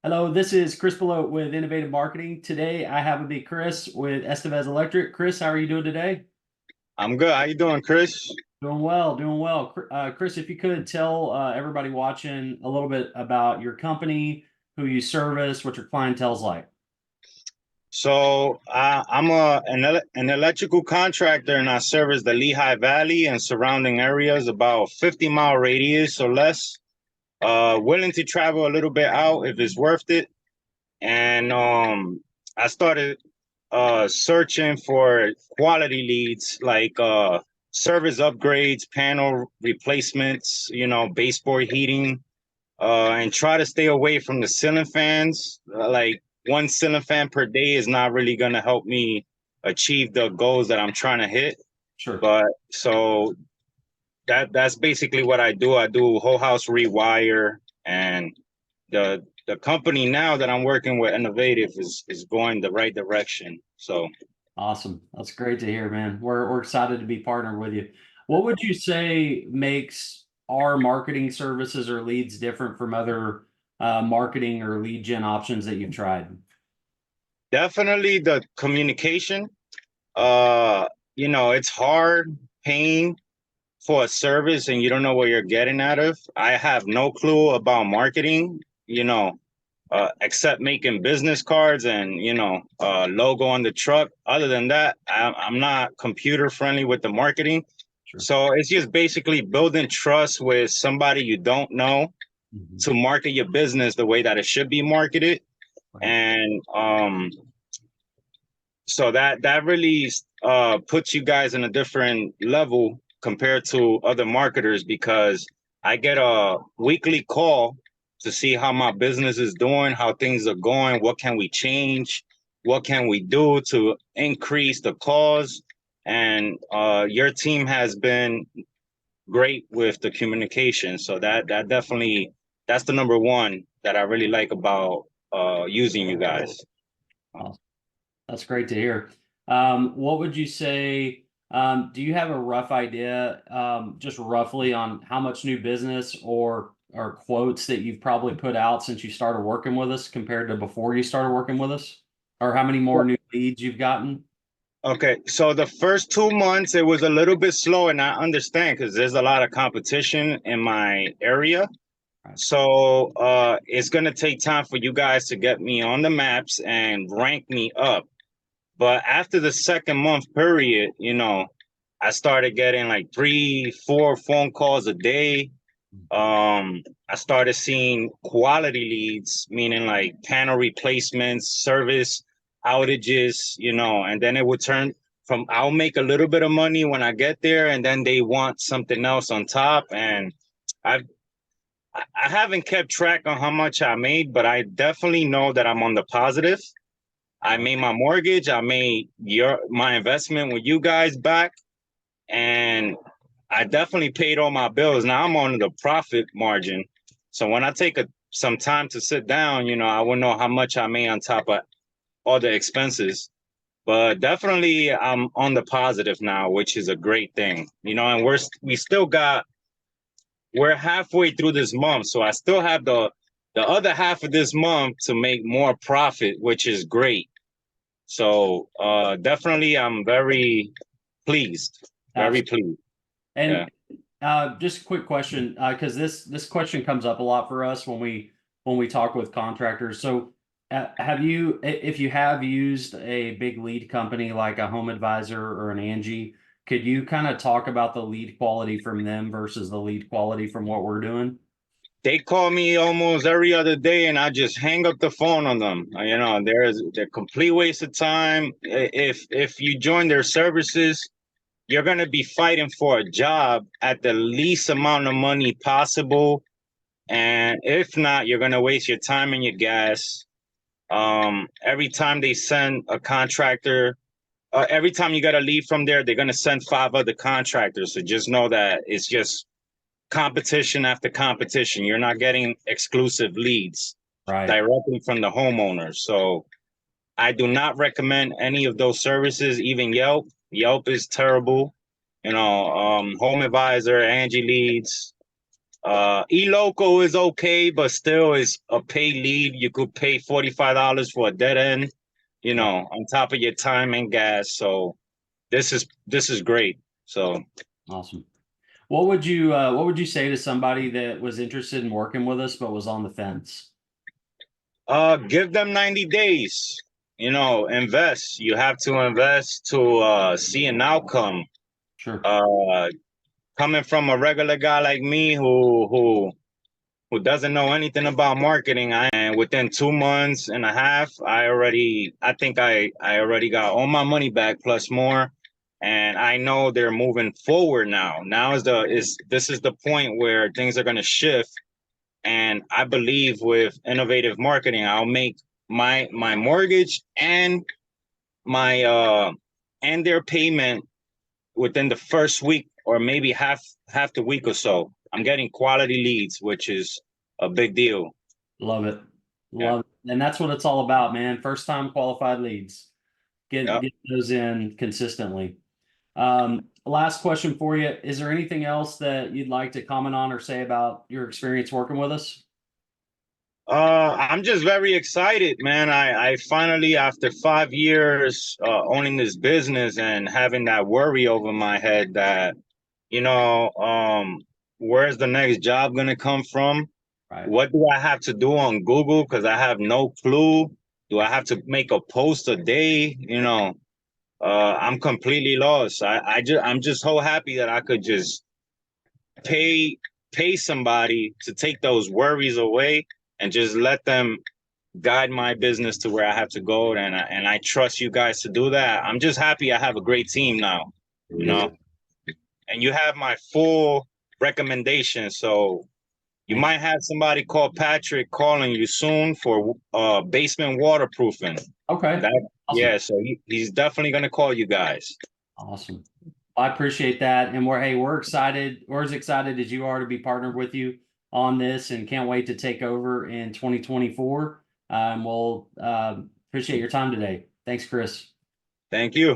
Hello, this is Chris Below with Innovative Marketing. Today I have with me Chris with Estevez Electric. Chris, how are you doing today? I'm good. How you doing, Chris? Doing well, doing well. Chris, if you could tell everybody watching a little bit about your company, who you service, what your clientele's like. I'm an electrical contractor, and I service the Lehigh Valley and surrounding areas, about 50-mile radius or less. Willing to travel a little bit out if it's worth it. And I started searching for quality leads like service upgrades, panel replacements, baseboard heating, and try to stay away from the ceiling fans. Like one ceiling fan per day is not really going to help me achieve the goals that I'm trying to hit. Sure. But so that's basically what I do. I do whole house rewire, and the company now that I'm working with, Innovative, is going the right direction. So Awesome. That's great to hear, man. We're excited to be partnered with you. What would you say makes our marketing services or leads different from other marketing or lead gen options that you've tried? definitely the communication. Uh, it's hard paying for a service and you don't know what you're getting out of. I have no clue about marketing, except making business cards and, logo on the truck. Other than that, I'm not computer friendly with the marketing. Sure. So it's just basically building trust with somebody you don't know Mhm. to market your business the way that it should be marketed. Right. And so that really puts you guys in a different level compared to other marketers, because I get a weekly call to see how my business is doing, how things are going, what can we change, what can we do to increase the cause. And your team has been great with the communication. So that definitely, that's the number one that I really like about using you guys. Awesome. That's great to hear. What would you say? Do you have a rough idea, just roughly on how much new business or quotes that you've probably put out since you started working with us compared to before you started working with us? Or how many more new leads you've gotten? Okay, so the first 2 months it was a little bit slow, and I understand because there's a lot of competition in my area. Right. So it's gonna take time for you guys to get me on the maps and rank me up. But after the second month period, I started getting like 3, 4 phone calls a day. I started seeing quality leads, meaning like panel replacements, service outages, and then it would turn from I'll make a little bit of money when I get there, and then they want something else on top. And I've I haven't kept track on how much I made, but I definitely know that I'm on the positive. I made my mortgage, I made my investment with you guys back, and I definitely paid all my bills. Now I'm on the profit margin. So when I take some time to sit down, I will know how much I made on top of all the expenses. But definitely I'm on the positive now, which is a great thing. And we're halfway through this month. So I still have the other half of this month to make more profit, which is great. So definitely I'm very pleased. Very Absolutely. pleased. Yeah. And just a quick question, because this question comes up a lot for us when we talk with contractors. So, have you, if you have used a big lead company like a Home Advisor or an Angie, could you kind of talk about the lead quality from them versus the lead quality from what we're doing? They call me almost every other day, and I just hang up the phone on them. They're a complete waste of time. If you join their services, you're gonna be fighting for a job at the least amount of money possible, and if not, you're gonna waste your time and your gas. Every time they send a contractor, every time you got to leave from there, they're gonna send 5 other contractors. So just know that it's just competition after competition. You're not getting exclusive leads Right. directly from the homeowners. So I do not recommend any of those services, even Yelp. Yelp is terrible. Home Advisor, Angie Leads, eLocal is okay, but still is a paid lead. You could pay $45 for a dead end, you know, on top of your time and gas. So this is great. So Awesome. What would you say to somebody that was interested in working with us but was on the fence? give them 90 days. You know, invest. You have to invest to see an outcome. Sure. Coming from a regular guy like me who doesn't know anything about marketing, and within 2 months and a half, I think I already got all my money back plus more. And I know they're moving forward now. Now this is the point where things are going to shift. And I believe with innovative marketing, I'll make my mortgage and my and their payment within the first week, or maybe half the week or so. I'm getting quality leads, which is a big deal. Love it. Yeah. Love it. And that's what it's all about, man. First time qualified leads. Yeah. Get those in consistently. Last question for you. Is there anything else that you'd like to comment on or say about your experience working with us? I'm just very excited, man. I finally, after 5 years owning this business and having that worry over my head that, you know, where's the next job gonna come from? Right. What do I have to do on Google? Because I have no clue. Do I have to make a post a day? You know, I'm completely lost. I'm just so happy that I could just pay somebody to take those worries away and just let them guide my business to where I have to go. And I trust you guys to do that. I'm just happy I have a great team now, you know, and you have my full recommendation. So you might have somebody called Patrick calling you soon for basement waterproofing. Okay. That, Awesome. yeah, so he's definitely gonna call you guys. Awesome. I appreciate that. And we're excited. We're as excited as you are to be partnered with you on this and can't wait to take over in 2024. We'll appreciate your time today. Thanks, Chris. Thank you.